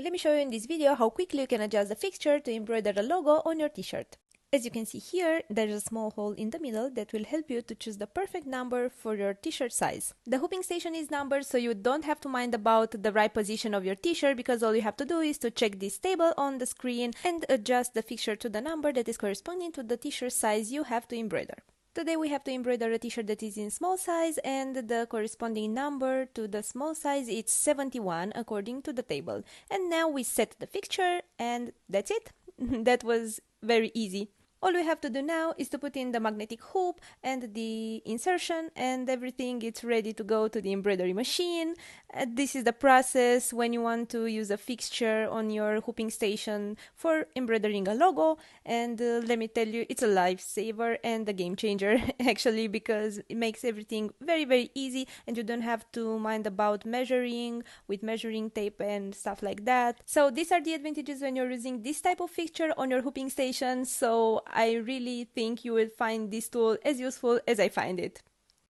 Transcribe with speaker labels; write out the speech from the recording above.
Speaker 1: Let me show you in this video how quickly you can adjust the fixture to embroider a logo on your t-shirt. As you can see here, there is a small hole in the middle that will help you to choose the perfect number for your t-shirt size. The hooping station is numbered, so you don't have to mind about the right position of your t-shirt, because all you have to do is to check this table on the screen and adjust the fixture to the number that is corresponding to the t-shirt size you have to embroider. Today we have to embroider a t-shirt that is in small size, and the corresponding number to the small size is 71 according to the table. And now we set the fixture and that's it. That was very easy. All we have to do now is to put in the magnetic hoop and the insertion, and everything is ready to go to the embroidery machine. This is the process when you want to use a fixture on your hooping station for embroidering a logo, and let me tell you, it's a lifesaver and a game changer actually, because it makes everything very easy and you don't have to mind about measuring with measuring tape and stuff like that. So these are the advantages when you're using this type of fixture on your hooping station. So I really think you will find this tool as useful as I find it.